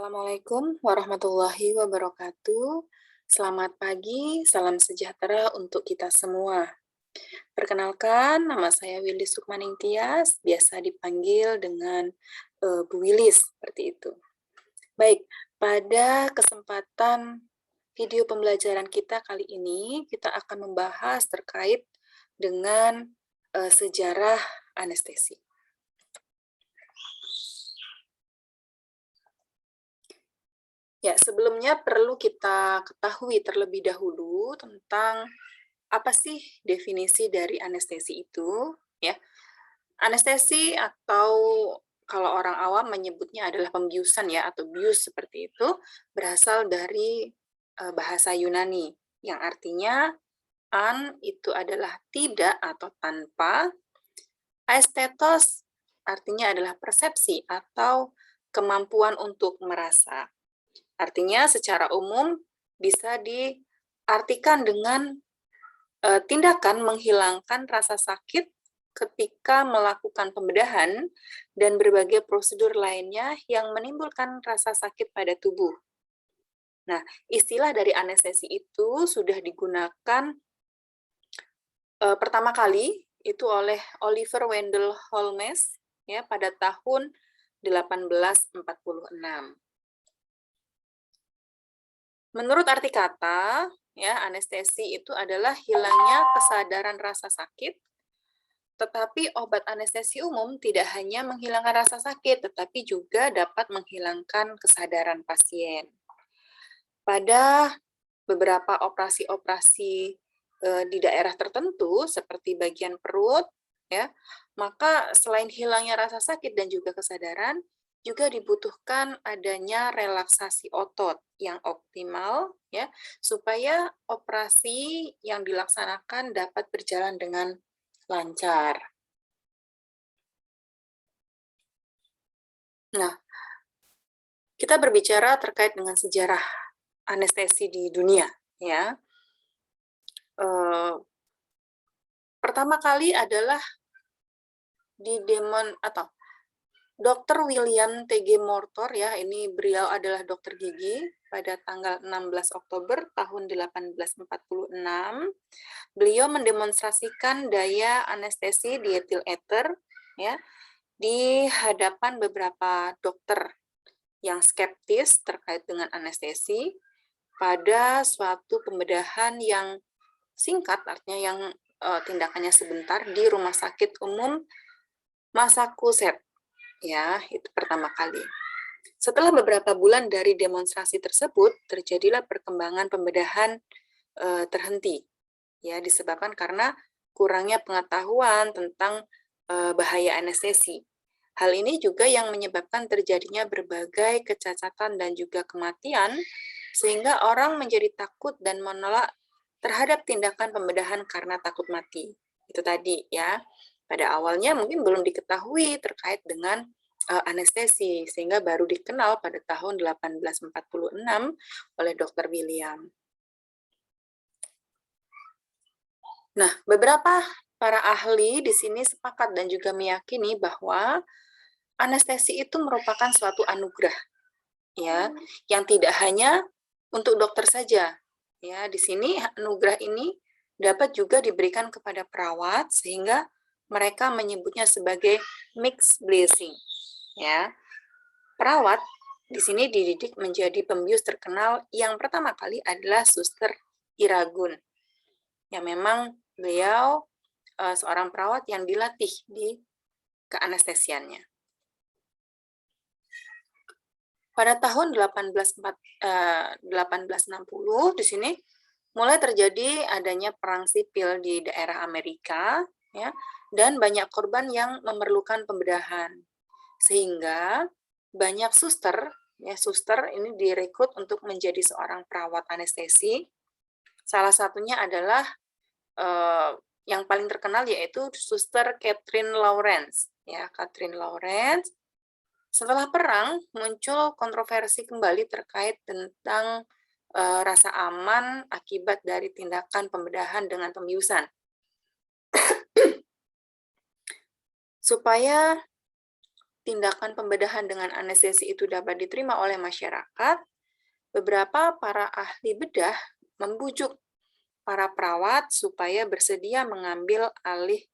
Assalamualaikum warahmatullahi wabarakatuh. Selamat pagi, salam sejahtera untuk kita semua. Perkenalkan, nama saya Willy Sukmaning Tias, biasa dipanggil dengan Bu Wilis, seperti itu. Baik, pada kesempatan video pembelajaran kita kali ini, kita akan membahas terkait dengan sejarah anestesi. Ya, sebelumnya perlu kita ketahui terlebih dahulu tentang apa sih definisi dari anestesi itu, ya. Anestesi atau kalau orang awam menyebutnya adalah pembiusan ya, atau bius seperti itu, berasal dari bahasa Yunani, yang artinya an itu adalah tidak atau tanpa, aesthetos artinya adalah persepsi atau kemampuan untuk merasa. Artinya secara umum bisa diartikan dengan tindakan menghilangkan rasa sakit ketika melakukan pembedahan dan berbagai prosedur lainnya yang menimbulkan rasa sakit pada tubuh. Nah, istilah dari anestesi itu sudah digunakan pertama kali itu oleh Oliver Wendell Holmes ya pada tahun 1846. Menurut arti kata, ya, anestesi itu adalah hilangnya kesadaran rasa sakit, tetapi obat anestesi umum tidak hanya menghilangkan rasa sakit, tetapi juga dapat menghilangkan kesadaran pasien. Pada beberapa operasi-operasi di daerah tertentu, seperti bagian perut, ya, maka selain hilangnya rasa sakit dan juga kesadaran, juga dibutuhkan adanya relaksasi otot yang optimal ya supaya operasi yang dilaksanakan dapat berjalan dengan lancar. Nah, kita berbicara terkait dengan sejarah anestesi di dunia ya. Pertama kali adalah di Dr. William T.G. Mortor ya, ini beliau adalah dokter gigi pada tanggal 16 Oktober tahun 1846. Beliau mendemonstrasikan daya anestesi dietil ether ya di hadapan beberapa dokter yang skeptis terkait dengan anestesi pada suatu pembedahan yang singkat, artinya yang tindakannya sebentar di Rumah Sakit Umum Massachusetts. Ya, itu pertama kali. Setelah beberapa bulan dari demonstrasi tersebut, terjadilah perkembangan pembedahan terhenti. Ya, disebabkan karena kurangnya pengetahuan tentang bahaya anestesi. Hal ini juga yang menyebabkan terjadinya berbagai kecacatan dan juga kematian, sehingga orang menjadi takut dan menolak terhadap tindakan pembedahan karena takut mati. Itu tadi ya. Pada awalnya mungkin belum diketahui terkait dengan anestesi, sehingga baru dikenal pada tahun 1846 oleh Dr. William. Nah, beberapa para ahli di sini sepakat dan juga meyakini bahwa anestesi itu merupakan suatu anugerah, ya, yang tidak hanya untuk dokter saja. Ya, di sini anugerah ini dapat juga diberikan kepada perawat sehingga mereka menyebutnya sebagai mixed blessing. Ya, perawat di sini dididik menjadi pembius terkenal yang pertama kali adalah Suster Iragun. Yang memang beliau seorang perawat yang dilatih di keanestesiannya. Pada tahun 1860 di sini mulai terjadi adanya perang sipil di daerah Amerika, ya, dan banyak korban yang memerlukan pembedahan. Sehingga banyak suster, ya, suster ini direkrut untuk menjadi seorang perawat anestesi. Salah satunya adalah yang paling terkenal yaitu Suster Catherine Lawrence. Ya, Catherine Lawrence. Setelah perang muncul kontroversi kembali terkait tentang rasa aman akibat dari tindakan pembedahan dengan pembiusan. Supaya tindakan pembedahan dengan anestesi itu dapat diterima oleh masyarakat, beberapa para ahli bedah membujuk para perawat supaya bersedia mengambil alih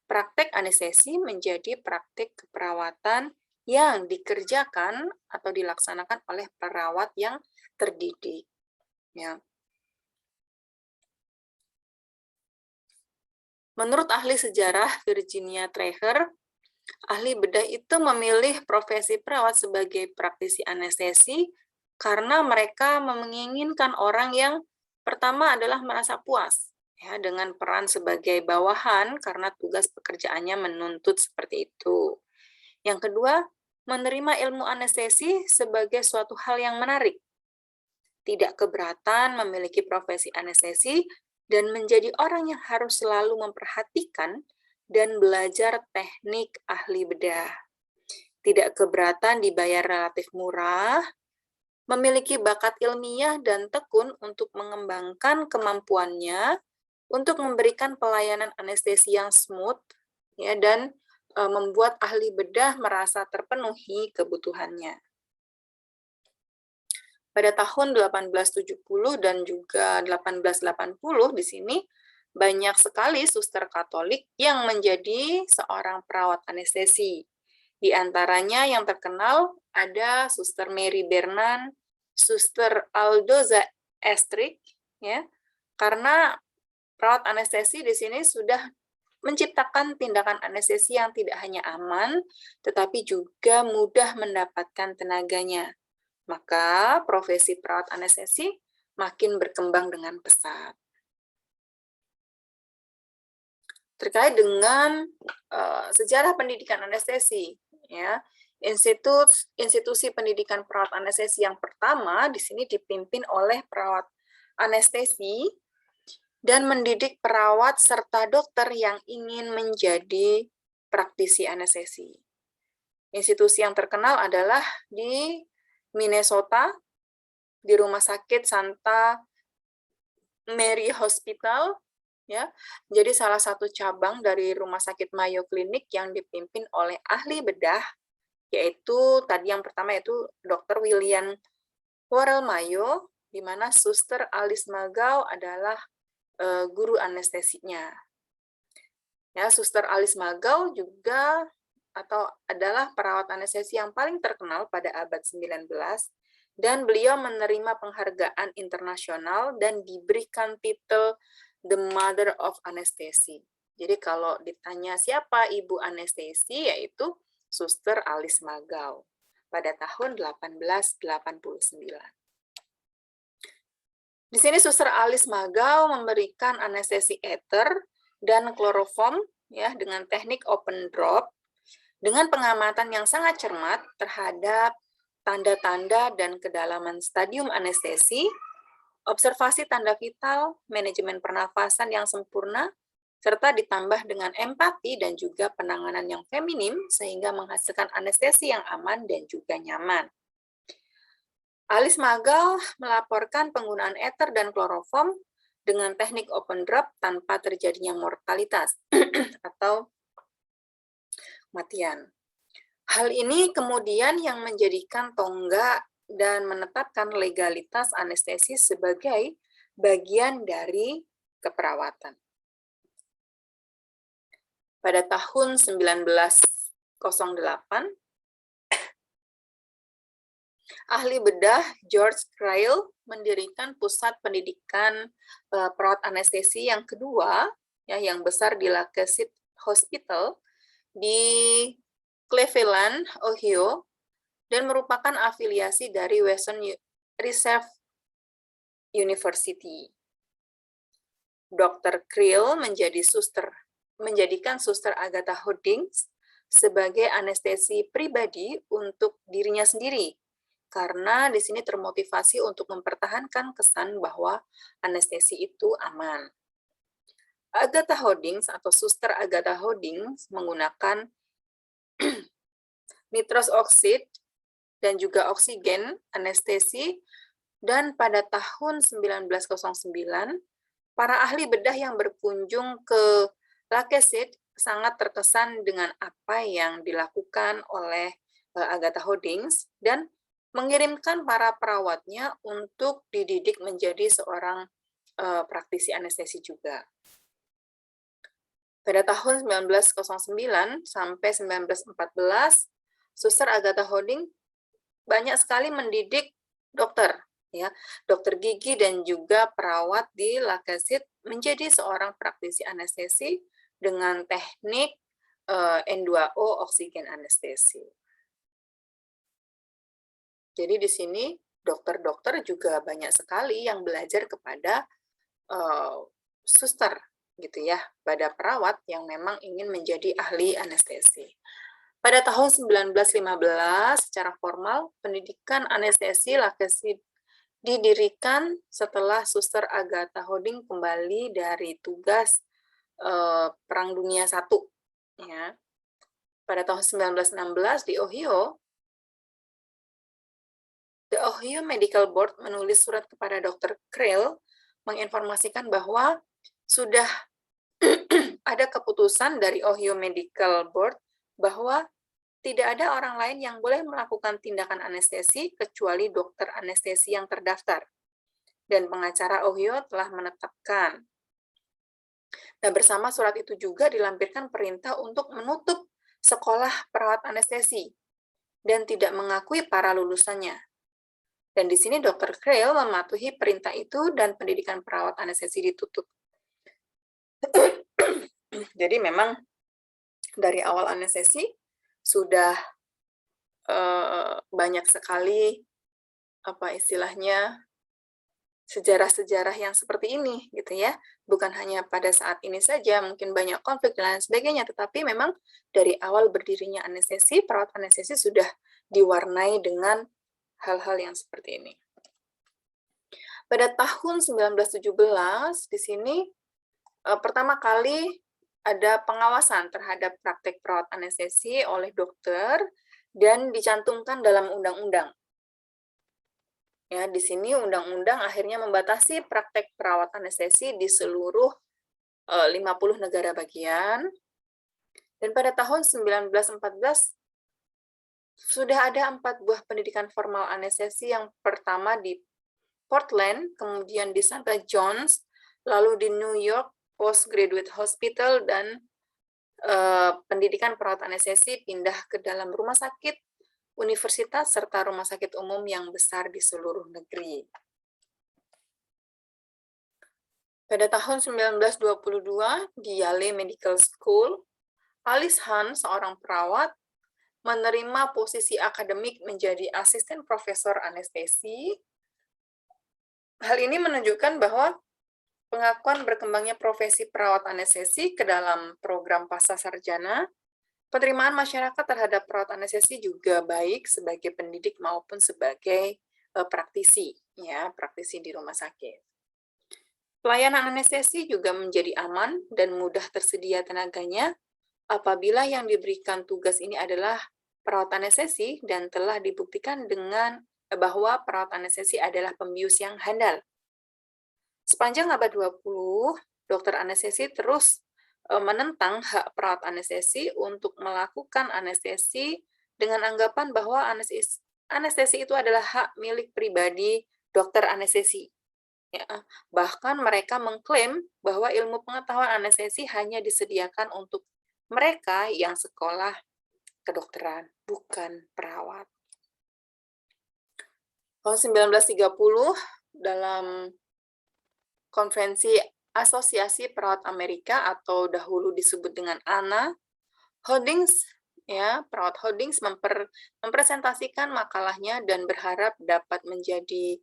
praktek anestesi menjadi praktek keperawatan yang dikerjakan atau dilaksanakan oleh perawat yang terdidik. Ya. Menurut ahli sejarah Virginia Treher, ahli bedah itu memilih profesi perawat sebagai praktisi anestesi karena mereka menginginkan orang yang pertama adalah merasa puas ya dengan peran sebagai bawahan karena tugas pekerjaannya menuntut seperti itu. Yang kedua, menerima ilmu anestesi sebagai suatu hal yang menarik. Tidak keberatan memiliki profesi anestesi dan menjadi orang yang harus selalu memperhatikan dan belajar teknik ahli bedah. Tidak keberatan dibayar relatif murah, memiliki bakat ilmiah dan tekun untuk mengembangkan kemampuannya untuk memberikan pelayanan anestesi yang smooth ya dan membuat ahli bedah merasa terpenuhi kebutuhannya. Pada tahun 1870 dan juga 1880 di sini banyak sekali suster Katolik yang menjadi seorang perawat anestesi. Di antaranya yang terkenal ada Suster Mary Bernan, Suster Aldoza Estrik, ya, karena perawat anestesi di sini sudah menciptakan tindakan anestesi yang tidak hanya aman, tetapi juga mudah mendapatkan tenaganya. Maka profesi perawat anestesi makin berkembang dengan pesat. Terkait dengan sejarah pendidikan anestesi, ya, institusi pendidikan perawat anestesi yang pertama di sini dipimpin oleh perawat anestesi dan mendidik perawat serta dokter yang ingin menjadi praktisi anestesi. Institusi yang terkenal adalah di Minnesota, di Rumah Sakit Santa Mary Hospital, ya, jadi salah satu cabang dari Rumah Sakit Mayo Clinic yang dipimpin oleh ahli bedah, yaitu tadi yang pertama yaitu Dr. William Worrell Mayo, di mana Suster Alice Magau adalah guru anestesinya. Ya, Suster Alice Magau juga adalah perawat anestesi yang paling terkenal pada abad 19 dan beliau menerima penghargaan internasional dan diberikan titel The Mother of Anesthesia. Jadi kalau ditanya siapa ibu anestesi, yaitu Suster Alice Magau pada tahun 1889. Di sini Suster Alice Magau memberikan anestesi ether dan kloroform ya dengan teknik open drop dengan pengamatan yang sangat cermat terhadap tanda-tanda dan kedalaman stadium anestesi, observasi tanda vital, manajemen pernafasan yang sempurna, serta ditambah dengan empati dan juga penanganan yang feminim sehingga menghasilkan anestesi yang aman dan juga nyaman. Alice Magau melaporkan penggunaan ether dan kloroform dengan teknik open drop tanpa terjadinya mortalitas atau kematian. Hal ini kemudian yang menjadikan tonggak dan menetapkan legalitas anestesi sebagai bagian dari keperawatan. Pada tahun 1908, ahli bedah George Crile mendirikan pusat pendidikan perawat anestesi yang kedua, ya, yang besar di Lakesit Hospital di Cleveland, Ohio, dan merupakan afiliasi dari Western Reserve University. Dr. Crile menjadikan Suster Agatha Hoddings sebagai anestesi pribadi untuk dirinya sendiri, karena di sini termotivasi untuk mempertahankan kesan bahwa anestesi itu aman. Agatha Hoddings atau Suster Agatha Hoddings menggunakan nitros oxide dan juga oksigen anestesi, dan pada tahun 1909 para ahli bedah yang berkunjung ke Lakesit sangat terkesan dengan apa yang dilakukan oleh Agatha Holdings dan mengirimkan para perawatnya untuk dididik menjadi seorang praktisi anestesi juga. Pada tahun 1909 sampai 1914, Suster Agatha Holdings banyak sekali mendidik dokter, ya, dokter gigi dan juga perawat di Lacazette menjadi seorang praktisi anestesi dengan teknik N2O oksigen anestesi. Jadi di sini dokter-dokter juga banyak sekali yang belajar kepada suster gitu ya, pada perawat yang memang ingin menjadi ahli anestesi. Pada tahun 1915 secara formal pendidikan anestesi Lacazette didirikan setelah Suster Agatha Holdings kembali dari tugas Perang Dunia I. Ya. Pada tahun 1916 di Ohio, The Ohio Medical Board menulis surat kepada Dr. Creel menginformasikan bahwa sudah ada keputusan dari Ohio Medical Board bahwa tidak ada orang lain yang boleh melakukan tindakan anestesi kecuali dokter anestesi yang terdaftar. Dan pengacara Ohio telah menetapkan. Dan bersama surat itu juga dilampirkan perintah untuk menutup sekolah perawat anestesi dan tidak mengakui para lulusannya. Dan di sini Dr. Creel mematuhi perintah itu dan pendidikan perawat anestesi ditutup. Jadi memang dari awal anestesi sudah banyak sekali apa istilahnya sejarah-sejarah yang seperti ini gitu ya. Bukan hanya pada saat ini saja, mungkin banyak konflik dan lain sebagainya, tetapi memang dari awal berdirinya anestesi, perawat anestesi sudah diwarnai dengan hal-hal yang seperti ini. Pada tahun 1917 di sini pertama kali ada pengawasan terhadap praktek perawat anestesi oleh dokter dan dicantumkan dalam undang-undang. Ya, di sini undang-undang akhirnya membatasi praktek perawat anestesi di seluruh 50 negara bagian. Dan pada tahun 1914 sudah ada 4 buah pendidikan formal anestesi, yang pertama di Portland, kemudian di St. John's, lalu di New York Postgraduate Hospital, dan pendidikan perawat anestesi pindah ke dalam rumah sakit, universitas, serta rumah sakit umum yang besar di seluruh negeri. Pada tahun 1922, di Yale Medical School, Alice Hahn, seorang perawat, menerima posisi akademik menjadi asisten profesor anestesi. Hal ini menunjukkan bahwa pengakuan berkembangnya profesi perawat anestesi ke dalam program pascasarjana, penerimaan masyarakat terhadap perawat anestesi juga baik sebagai pendidik maupun sebagai praktisi, ya, praktisi di rumah sakit. Pelayanan anestesi juga menjadi aman dan mudah tersedia tenaganya apabila yang diberikan tugas ini adalah perawat anestesi dan telah dibuktikan dengan bahwa perawat anestesi adalah pembius yang handal. Sepanjang abad 20, dokter anestesi terus menentang hak perawat anestesi untuk melakukan anestesi dengan anggapan bahwa anestesi itu adalah hak milik pribadi dokter anestesi. Ya, bahkan mereka mengklaim bahwa ilmu pengetahuan anestesi hanya disediakan untuk mereka yang sekolah kedokteran, bukan perawat. Tahun 1930, dalam konferensi Asosiasi Perawat Amerika atau dahulu disebut dengan ANA, Holdings, ya, perawat Holdings mempresentasikan makalahnya dan berharap dapat menjadi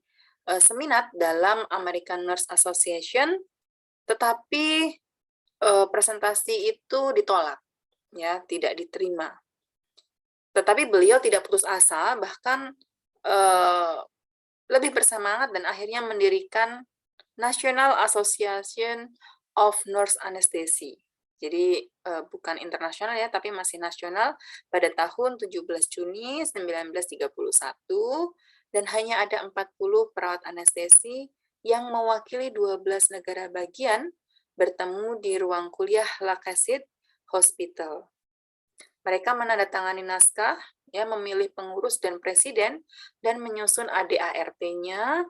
seminat dalam American Nurse Association, tetapi presentasi itu ditolak, ya, tidak diterima. Tetapi beliau tidak putus asa, bahkan lebih bersemangat dan akhirnya mendirikan National Association of Nurse Anesthesia. Jadi bukan internasional ya, tapi masih nasional pada tahun 17 Juni 1931, dan hanya ada 40 perawat anestesi yang mewakili 12 negara bagian bertemu di ruang kuliah Lacazette Hospital. Mereka menandatangani naskah, ya, memilih pengurus dan presiden, dan menyusun ADART-nya.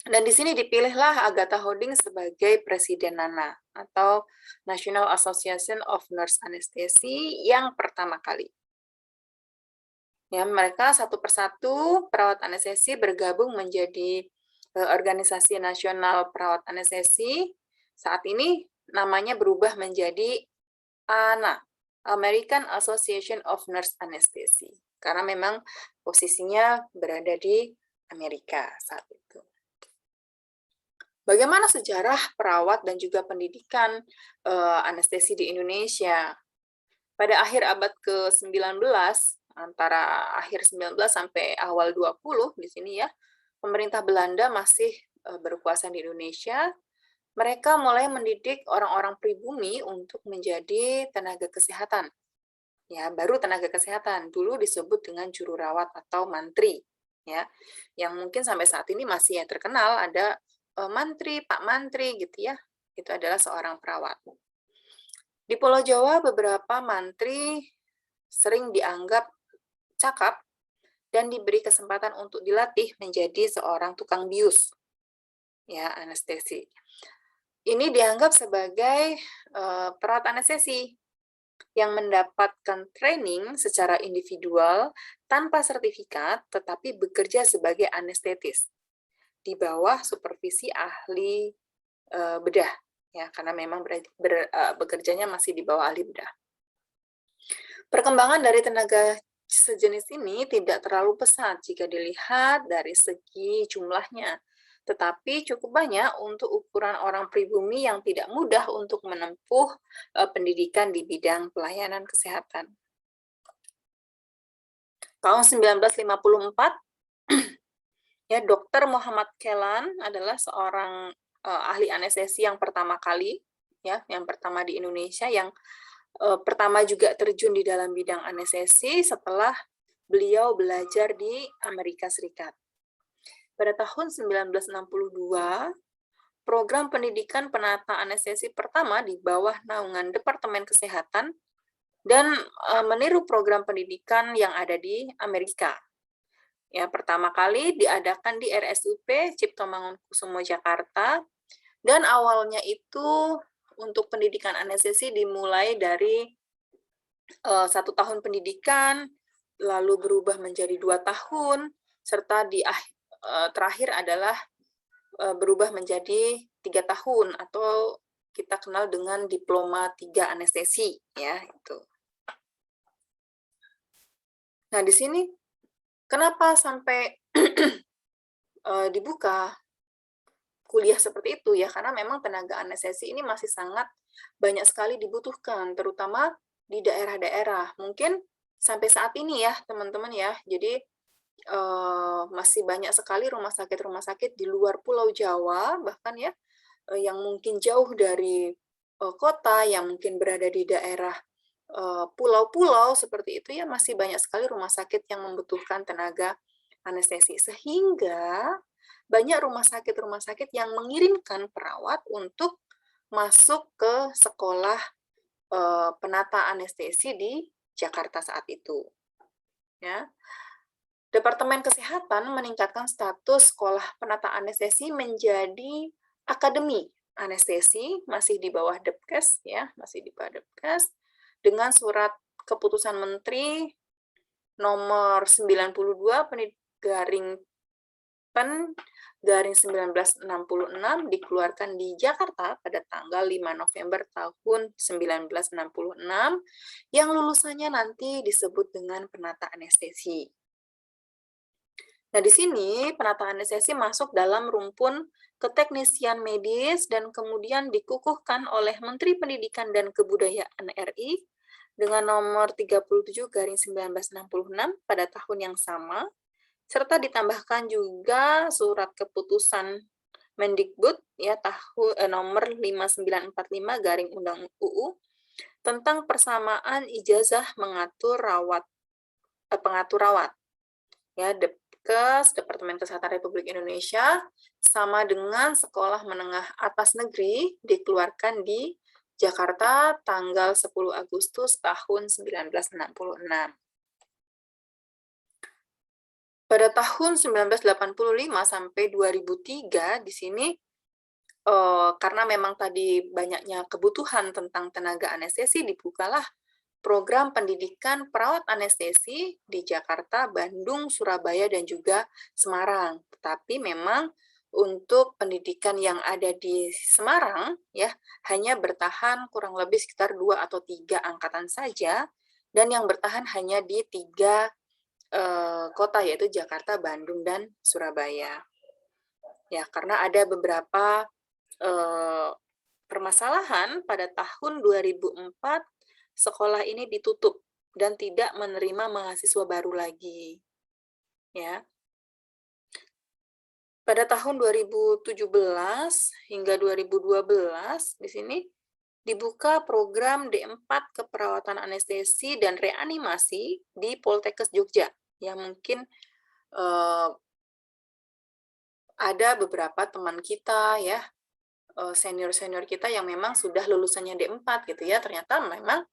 Dan di sini dipilihlah Agatha Holding sebagai presiden NANA, atau National Association of Nurse Anesthesia yang pertama kali. Ya, mereka satu persatu perawat anestesi bergabung menjadi Organisasi Nasional Perawat Anestesi. Saat ini namanya berubah menjadi ANA, American Association of Nurse Anesthesia, karena memang posisinya berada di Amerika saat itu. Bagaimana sejarah perawat dan juga pendidikan anestesi di Indonesia? Pada akhir abad ke-19, antara akhir 19 sampai awal 20 di sini ya, pemerintah Belanda masih berkuasa di Indonesia. Mereka mulai mendidik orang-orang pribumi untuk menjadi tenaga kesehatan. Ya, baru tenaga kesehatan. Dulu disebut dengan juru rawat atau mantri, ya. Yang mungkin sampai saat ini masih ya terkenal, ada mantri, Pak Mantri gitu ya. Itu adalah seorang perawat. Di Pulau Jawa beberapa mantri sering dianggap cakap dan diberi kesempatan untuk dilatih menjadi seorang tukang bius, ya, anestesi. Ini dianggap sebagai perawat anestesi yang mendapatkan training secara individual tanpa sertifikat, tetapi bekerja sebagai anestetis di bawah supervisi ahli bedah, ya, karena memang bekerjanya masih di bawah ahli bedah. Perkembangan dari tenaga sejenis ini tidak terlalu pesat jika dilihat dari segi jumlahnya, tetapi cukup banyak untuk ukuran orang pribumi yang tidak mudah untuk menempuh pendidikan di bidang pelayanan kesehatan. Tahun 1954, ya, Dr. Muhammad Kellan adalah seorang ahli anestesi yang pertama kali, ya, yang pertama di Indonesia, yang pertama juga terjun di dalam bidang anestesi setelah beliau belajar di Amerika Serikat. Pada tahun 1962, program pendidikan penata anestesi pertama di bawah naungan Departemen Kesehatan dan meniru program pendidikan yang ada di Amerika. Ya, pertama kali diadakan di RSUP Cipto Mangunkusumo Jakarta, dan awalnya itu untuk pendidikan anestesi dimulai dari 1 tahun pendidikan, lalu berubah menjadi 2 tahun, serta terakhir adalah berubah menjadi 3 tahun, atau kita kenal dengan diploma 3 anestesi, ya, itu. Nah, di sini kenapa sampai dibuka kuliah seperti itu, ya, karena memang tenaga anestesi ini masih sangat banyak sekali dibutuhkan, terutama di daerah-daerah. Mungkin sampai saat ini ya, teman-teman ya, jadi masih banyak sekali rumah sakit di luar Pulau Jawa, bahkan ya, yang mungkin jauh dari kota, yang mungkin berada di daerah pulau-pulau seperti itu ya, masih banyak sekali rumah sakit yang membutuhkan tenaga anestesi. Sehingga banyak rumah sakit yang mengirimkan perawat untuk masuk ke sekolah penata anestesi di Jakarta saat itu. Ya. Departemen Kesehatan meningkatkan status sekolah penata anestesi menjadi akademi anestesi, masih di bawah Depkes, ya, masih di bawah Depkes, dengan surat keputusan Menteri nomor 92 garing Pen garing 1966 dikeluarkan di Jakarta pada tanggal 5 November tahun 1966, yang lulusannya nanti disebut dengan penata anestesi. Nah, di sini penata anestesi masuk dalam rumpun keteknisian medis dan kemudian dikukuhkan oleh Menteri Pendidikan dan Kebudayaan RI dengan nomor 37 garing 1966 pada tahun yang sama, serta ditambahkan juga surat keputusan Mendikbud ya nomor 5945 garing Undang UU tentang persamaan ijazah pengatur rawat. Ya, Depkes, Departemen Kesehatan Republik Indonesia, sama dengan sekolah menengah atas negeri dikeluarkan di Jakarta, tanggal 10 Agustus tahun 1966. Pada tahun 1985 sampai 2003 di sini karena memang tadi banyaknya kebutuhan tentang tenaga anestesi, dibukalah program pendidikan perawat anestesi di Jakarta, Bandung, Surabaya, dan juga Semarang. Tetapi memang untuk pendidikan yang ada di Semarang, ya hanya bertahan kurang lebih sekitar 2 atau 3 angkatan saja, dan yang bertahan hanya di 3 kota, yaitu Jakarta, Bandung, dan Surabaya. Ya, karena ada beberapa permasalahan pada tahun 2004 sekolah ini ditutup dan tidak menerima mahasiswa baru lagi. Ya. Pada tahun 2017 hingga 2012 di sini dibuka program D4 keperawatan anestesi dan reanimasi di Poltekkes Jogja. Yang mungkin ada beberapa teman kita ya, senior-senior kita yang memang sudah lulusannya D4 gitu ya, ternyata memang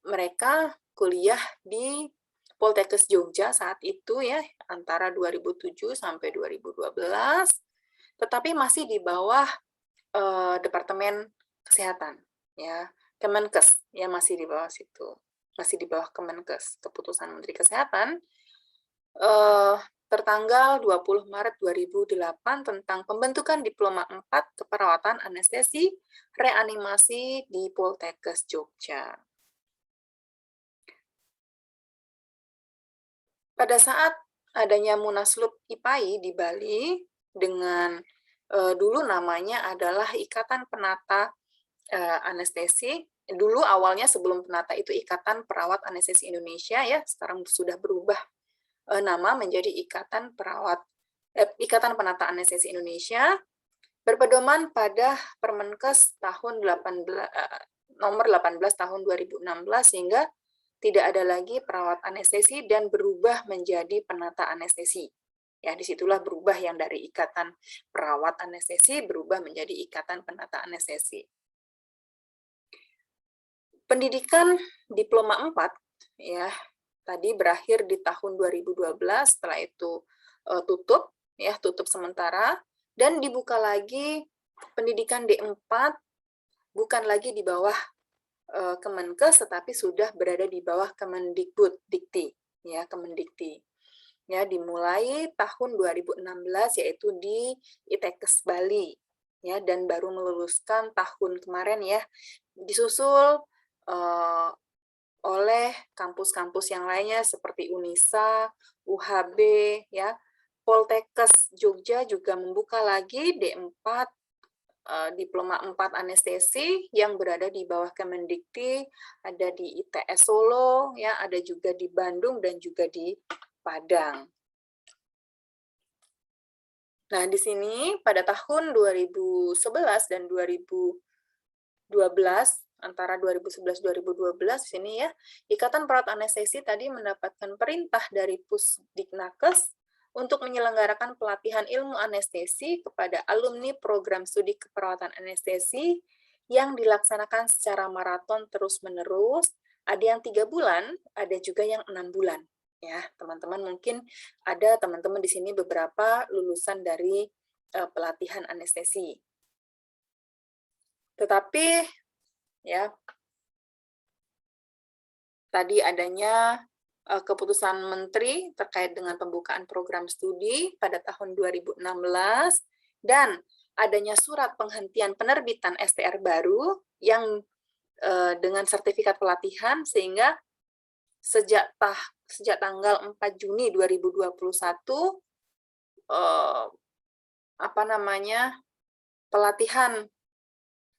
mereka kuliah di Poltekkes Jogja saat itu ya, antara 2007 sampai 2012, tetapi masih di bawah Departemen Kesehatan ya, Kemenkes ya, masih di bawah situ, masih di bawah Kemenkes, keputusan Menteri Kesehatan tertanggal 20 Maret 2008 tentang pembentukan Diploma 4 Keperawatan Anestesi Reanimasi di Poltekkes Jogja. Pada saat adanya Munaslup IPAI di Bali dengan dulu namanya adalah Ikatan Penata Anestesi. Dulu awalnya sebelum penata itu Ikatan Perawat Anestesi Indonesia ya, sekarang sudah berubah nama menjadi Ikatan Penata Anestesi Indonesia, berpedoman pada Permenkes tahun nomor 18 tahun 2016 sehingga tidak ada lagi perawat anestesi dan berubah menjadi penata anestesi. Ya, disitulah berubah yang dari Ikatan Perawat Anestesi berubah menjadi Ikatan Penata Anestesi. Pendidikan Diploma 4 ya, tadi berakhir di tahun 2012, setelah itu tutup sementara, dan dibuka lagi pendidikan D4, bukan lagi di bawah Kemenkes, tetapi sudah berada di bawah Kemendikbud, Dikti, ya, Kemendikti. Ya, dimulai tahun 2016, yaitu di ITEKes Bali, ya, dan baru meluluskan tahun kemarin, ya, disusul oleh kampus-kampus yang lainnya seperti Unisa, UHB, ya, Poltekkes Jogja juga membuka lagi D4 Diploma 4 Anestesi yang berada di bawah Kemendikti, ada di ITS Solo, ya, ada juga di Bandung dan juga di Padang. Nah, di sini pada tahun 2011 dan 2012, antara 2011-2012 di sini ya, Ikatan Perawat Anestesi tadi mendapatkan perintah dari Pusdiknakes untuk menyelenggarakan pelatihan ilmu anestesi kepada alumni program studi keperawatan anestesi yang dilaksanakan secara maraton terus-menerus, ada yang 3 bulan, ada juga yang 6 bulan. Ya, teman-teman mungkin ada teman-teman di sini beberapa lulusan dari pelatihan anestesi. Tetapi ya, tadi adanya keputusan Menteri terkait dengan pembukaan program studi pada tahun 2016 dan adanya surat penghentian penerbitan STR baru yang dengan sertifikat pelatihan, sehingga sejak tanggal 4 Juni 2021 pelatihan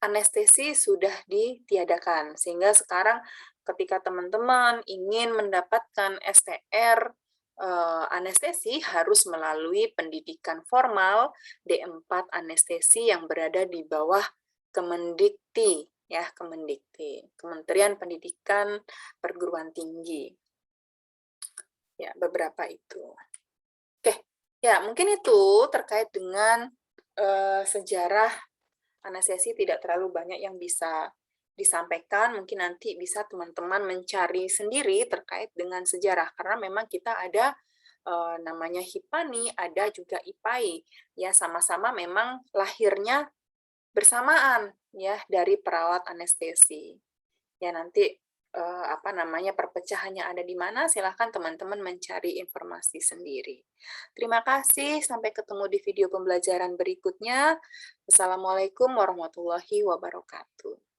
anestesi sudah ditiadakan, sehingga sekarang ketika teman-teman ingin mendapatkan STR anestesi harus melalui pendidikan formal D4 anestesi yang berada di bawah Kemendikti, ya, Kemendikti, Kementerian Pendidikan Perguruan Tinggi. Ya, beberapa itu. Oke, ya mungkin itu terkait dengan sejarah anestesi tidak terlalu banyak yang bisa disampaikan, mungkin nanti bisa teman-teman mencari sendiri terkait dengan sejarah, karena memang kita ada namanya HIPANI, ada juga IPAI, ya sama-sama memang lahirnya bersamaan ya dari perawat anestesi. Ya nanti apa namanya perpecahannya ada di mana, silahkan teman-teman mencari informasi sendiri. Terima kasih, sampai ketemu di video pembelajaran berikutnya. Wassalamualaikum warahmatullahi wabarakatuh.